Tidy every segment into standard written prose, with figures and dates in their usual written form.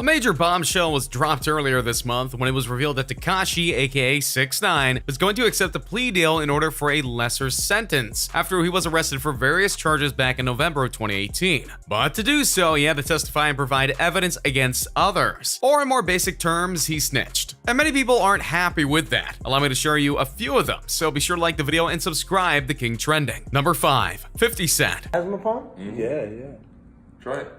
A major bombshell was dropped earlier this month when it was revealed that Tekashi, aka 6ix9ine, was going to accept a plea deal in order for a lesser sentence after he was arrested for various charges back in November of 2018. But to do so, he had to testify and provide evidence against others. Or in more basic terms, he snitched. And many people aren't happy with that. Allow me to share you a few of them, so be sure to like the video and subscribe to King Trending. Number 5. 50 Cent. Asthma palm? Yeah. Try it.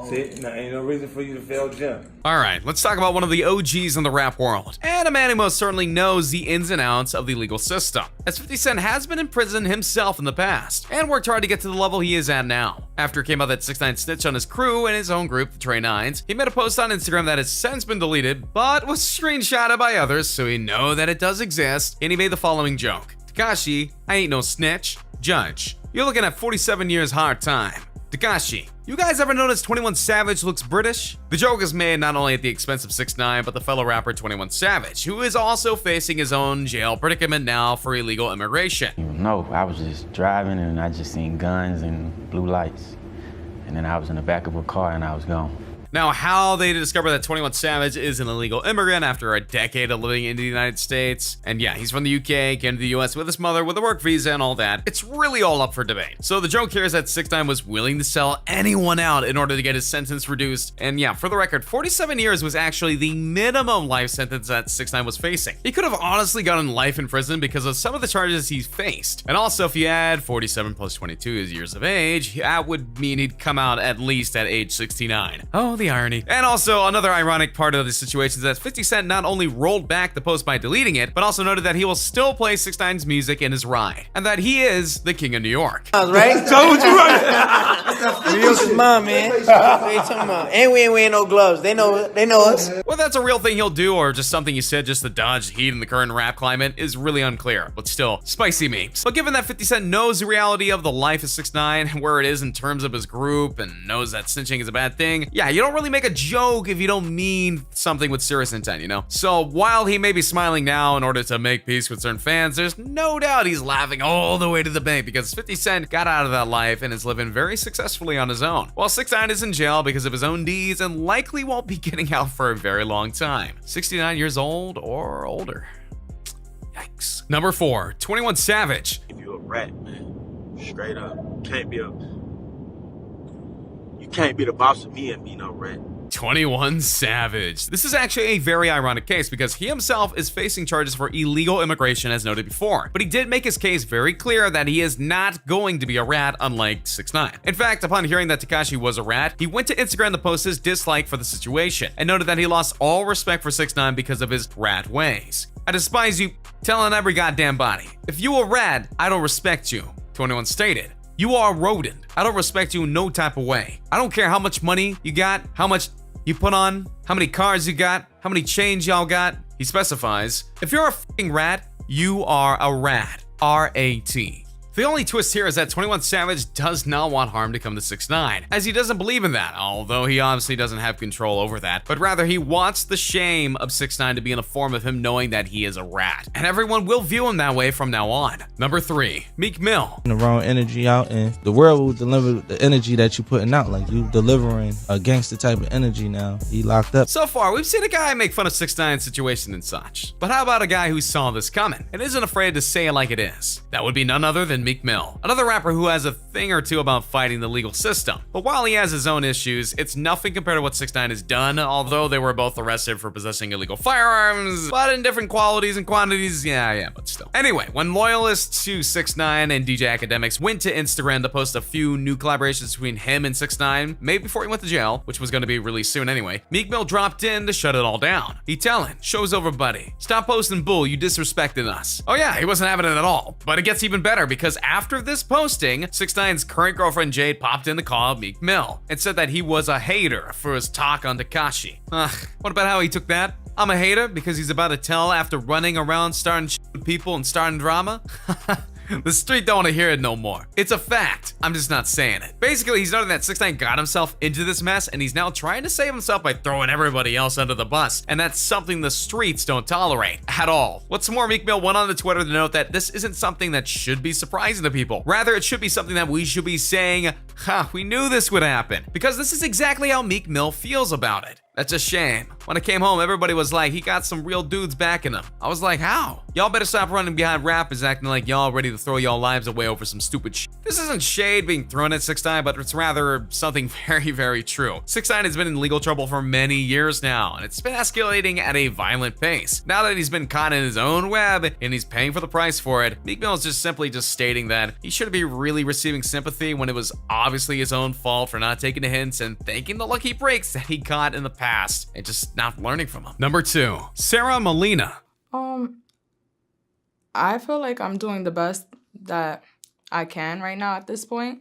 See, now ain't no reason for you to fail gym. Alright, let's talk about one of the OGs in the rap world, and a man who most certainly knows the ins and outs of the legal system, as 50 Cent has been in prison himself in the past, and worked hard to get to the level he is at now. After it came out that 6ix9ine snitched on his crew and his own group, the Trey Nines, he made a post on Instagram that has since been deleted, but was screenshotted by others, so we know that it does exist, and he made the following joke. Tekashi, I ain't no snitch. Judge, you're looking at 47 years hard time. Tekashi, you guys ever notice 21 Savage looks British? The joke is made not only at the expense of 6ix9ine, but the fellow rapper 21 Savage, who is also facing his own jail predicament now for illegal immigration. No, I was just driving and I just seen guns and blue lights. And then I was in the back of a car and I was gone. Now, how they discover that 21 Savage is an illegal immigrant after a decade of living in the United States, and yeah, he's from the UK, came to the US with his mother with a work visa and all that, it's really all up for debate. So the joke here is that 6ix9ine was willing to sell anyone out in order to get his sentence reduced, and yeah, for the record, 47 years was actually the minimum life sentence that 6ix9ine was facing. He could have honestly gotten life in prison because of some of the charges he's faced, and also if you add 47 plus 22 years of age, that would mean he'd come out at least at age 69. Oh, the irony. And also, another ironic part of the situation is that 50 Cent not only rolled back the post by deleting it, but also noted that he will still play 6ix9ine's music in his ride, and that he is the king of New York. Right? Told you right. New York is mine, man. What are you talking about? And we ain't wearing no gloves. They know us. Whether that's a real thing he'll do or just something he said just to dodge heat in the current rap climate is really unclear, but still, spicy memes. But given that 50 Cent knows the reality of the life of 6ix9ine and where it is in terms of his group and knows that snitching is a bad thing, yeah, you don't really make a joke if you don't mean something with serious intent, you know? So while he may be smiling now in order to make peace with certain fans, there's no doubt he's laughing all the way to the bank because 50 Cent got out of that life and is living very successfully on his own, while 6ix9ine is in jail because of his own deeds and likely won't be getting out for a very long time. 69 years old or older. Yikes. Number 4, 21 Savage. If you're a rat, man, straight up, you can't be the boss of me and be no rat. 21 Savage. This is actually a very ironic case because he himself is facing charges for illegal immigration as noted before, but he did make his case very clear that he is not going to be a rat unlike 6ix9ine. In fact, upon hearing that Tekashi was a rat, he went to Instagram to post his dislike for the situation and noted that he lost all respect for 6ix9ine because of his rat ways. I despise you telling every goddamn body. If you a rat, I don't respect you, 21 stated. You are a rodent. I don't respect you in no type of way. I don't care how much money you got, how much you put on, how many cars you got, how many chains y'all got. He specifies, if you're a f***ing rat, you are a rat. R-A-T. The only twist here is that 21 Savage does not want harm to come to 6ix9ine, as he doesn't believe in that, although he obviously doesn't have control over that, but rather he wants the shame of 6ix9ine to be in the form of him knowing that he is a rat, and everyone will view him that way from now on. Number 3, Meek Mill. The wrong energy out, and the world will deliver the energy that you're putting out, like you delivering a gangster type of energy now. He locked up. So far, we've seen a guy make fun of 6ix9ine's situation and such, but how about a guy who saw this coming and isn't afraid to say it like it is? That would be none other than Meek Mill, another rapper who has a thing or two about fighting the legal system. But while he has his own issues, it's nothing compared to what 6ix9ine has done, although they were both arrested for possessing illegal firearms, but in different qualities and quantities, yeah, but still. Anyway, when loyalists to 6ix9ine and DJ Academics went to Instagram to post a few new collaborations between him and 6ix9ine, maybe before he went to jail, which was going to be released soon anyway, Meek Mill dropped in to shut it all down. He telling, show's over buddy, stop posting bull, you disrespected us. Oh yeah, he wasn't having it at all, but it gets even better because after this posting, 6ix9ine's current girlfriend Jade popped in to call out Meek Mill and said that he was a hater for his talk on Tekashi. What about how he took that? I'm a hater because he's about to tell after running around starting shit with people and starting drama? The street don't want to hear it no more. It's a fact. I'm just not saying it. Basically, he's noting that 6ix9ine got himself into this mess, and he's now trying to save himself by throwing everybody else under the bus. And that's something the streets don't tolerate at all. What's more, Meek Mill went on to Twitter to note that this isn't something that should be surprising to people. Rather, it should be something that we should be saying, ha, we knew this would happen. Because this is exactly how Meek Mill feels about it. That's a shame. When I came home, everybody was like, he got some real dudes backing him. I was like, how? Y'all better stop running behind rappers acting like y'all ready to throw y'all lives away over some stupid shit. This isn't shade being thrown at 6ix9ine, but it's rather something very, very true. 6ix9ine has been in legal trouble for many years now, and it's been escalating at a violent pace. Now that he's been caught in his own web, and he's paying for the price for it, Meek Mill is just simply stating that he shouldn't be really receiving sympathy when it was obviously his own fault for not taking the hints and thanking the lucky breaks that he got in the past, and just not learning from them. Number 2, Sarah Molina. I feel like I'm doing the best that I can right now at this point.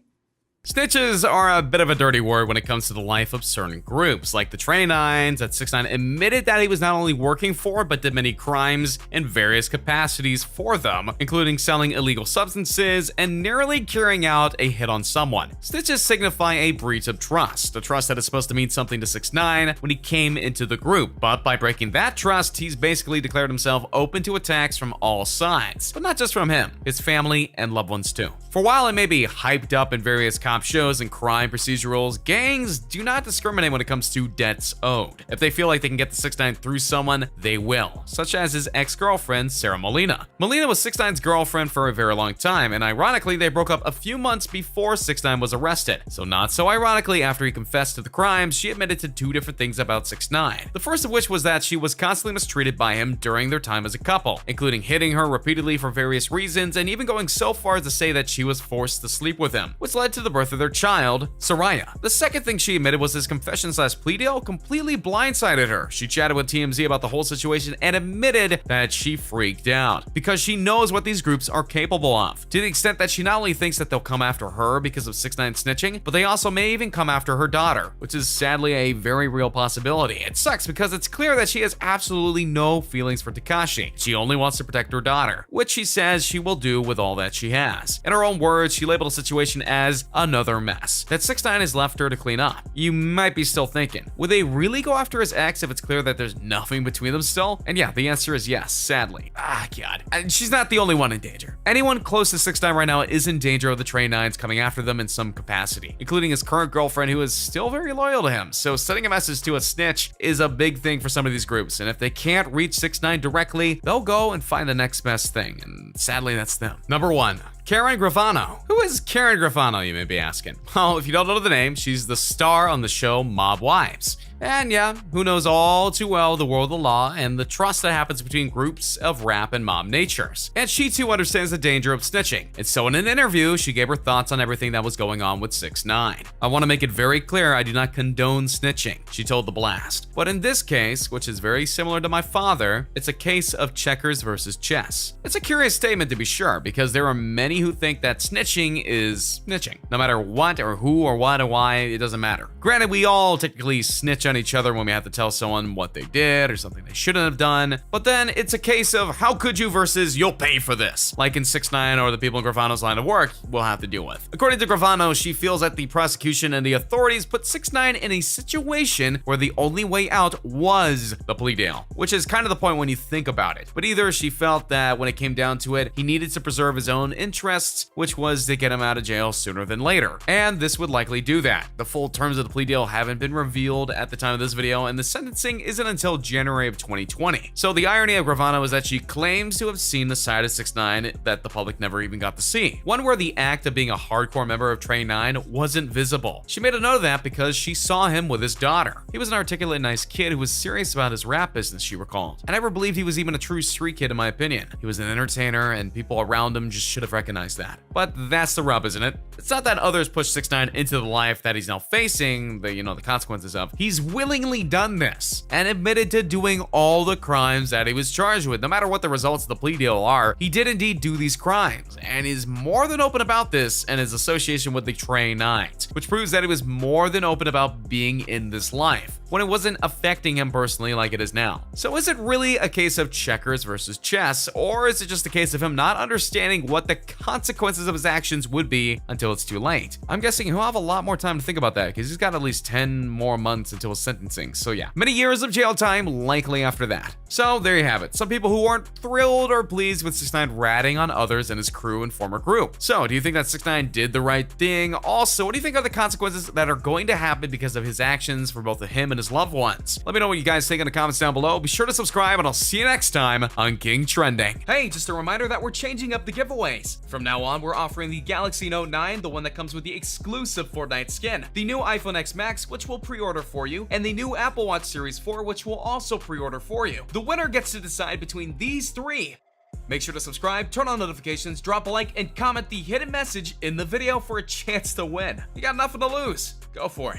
Snitches are a bit of a dirty word when it comes to the life of certain groups, like the 6ix9ines that 6ix9ine admitted that he was not only working for, but did many crimes in various capacities for them, including selling illegal substances and nearly carrying out a hit on someone. Snitches signify a breach of trust, a trust that is supposed to mean something to 6ix9ine when he came into the group, but by breaking that trust, he's basically declared himself open to attacks from all sides, but not just from him, his family and loved ones too. For while it may be hyped up in various cop shows and crime procedurals, gangs do not discriminate when it comes to debts owed. If they feel like they can get the 6ix9ine through someone, they will, such as his ex-girlfriend, Sarah Molina. Molina was 6ix9ine's girlfriend for a very long time, and ironically, they broke up a few months before 6ix9ine was arrested. So not so ironically, after he confessed to the crimes, she admitted to 2 different things about 6ix9ine. The first of which was that she was constantly mistreated by him during their time as a couple, including hitting her repeatedly for various reasons, and even going so far as to say that she was forced to sleep with him, which led to the birth of their child, Soraya. The second thing she admitted was his confession/plea deal completely blindsided her. She chatted with TMZ about the whole situation and admitted that she freaked out because she knows what these groups are capable of, to the extent that she not only thinks that they'll come after her because of 6ix9ine snitching, but they also may even come after her daughter, which is sadly a very real possibility. It sucks because it's clear that she has absolutely no feelings for Tekashi. She only wants to protect her daughter, which she says she will do with all that she has. In her own words, she labeled the situation as another mess that 6ix9ine has left her to clean up. You might be still thinking, would they really go after his ex if it's clear that there's nothing between them still? And yeah, the answer is yes, sadly. God. And she's not the only one in danger. Anyone close to 6ix9ine right now is in danger of the 6ix9ines coming after them in some capacity, including his current girlfriend who is still very loyal to him. So sending a message to a snitch is a big thing for some of these groups, and if they can't reach 6ix9ine directly, they'll go and find the next best thing, and sadly that's them. Number 1, Karen Gravano. Who is Karen Gravano, you may be asking? Well, if you don't know the name, she's the star on the show Mob Wives. And yeah, who knows all too well the world of the law and the trust that happens between groups of rap and mob natures. And she too understands the danger of snitching. And so in an interview, she gave her thoughts on everything that was going on with 6ix9ine. I want to make it very clear, I do not condone snitching, she told The Blast. But in this case, which is very similar to my father, it's a case of checkers versus chess. It's a curious statement to be sure, because there are many who think that snitching is snitching. No matter what or who or what or why, it doesn't matter. Granted, we all technically snitch on each other when we have to tell someone what they did or something they shouldn't have done, but then it's a case of how could you versus you'll pay for this, like in 6ix9ine or the people in Gravano's line of work will have to deal with. According to Gravano, she feels that the prosecution and the authorities put 6ix9ine in a situation where the only way out was the plea deal, which is kind of the point when you think about it. But either she felt that when it came down to it, he needed to preserve his own interests, which was to get him out of jail sooner than later, and this would likely do that. The full terms of the plea deal haven't been revealed at the time of this video, and the sentencing isn't until January of 2020. So the irony of Gravano is that she claims to have seen the side of 6ix9ine that the public never even got to see, one where the act of being a hardcore member of 6ix9ine wasn't visible. She made a note of that because she saw him with his daughter. He was an articulate, nice kid who was serious about his rap business, she recalled. I never believed he was even a true street kid in my opinion. He was an entertainer and people around him just should have recognized that. But that's the rub, isn't it? It's not that others pushed 6ix9ine into the life that he's now facing, the consequences of. He's willingly done this and admitted to doing all the crimes that he was charged with. No matter what the results of the plea deal are, he did indeed do these crimes and is more than open about this and his association with the 6ix9ines, which proves that he was more than open about being in this life. when it wasn't affecting him personally like it is now. So is it really a case of checkers versus chess, or is it just a case of him not understanding what the consequences of his actions would be until it's too late? I'm guessing he'll have a lot more time to think about that because he's got at least 10 more months until his sentencing. So yeah, many years of jail time likely after that. So there you have it. Some people who weren't thrilled or pleased with 6ix9ine ratting on others and his crew and former group. So do you think that 6ix9ine did the right thing? Also, what do you think are the consequences that are going to happen because of his actions for both him and his loved ones? Let me know what you guys think in the comments down below. Be sure to subscribe and I'll see you next time on King Trending. Hey, just a reminder that we're changing up the giveaways. From now on, we're offering the Galaxy Note 9, the one that comes with the exclusive Fortnite skin, the new iPhone X Max, which we'll pre-order for you, and the new Apple Watch Series 4, which we'll also pre-order for you. The winner gets to decide between these three. Make sure to subscribe, turn on notifications, drop a like, and comment the hidden message in the video for a chance to win. You got nothing to lose. Go for it.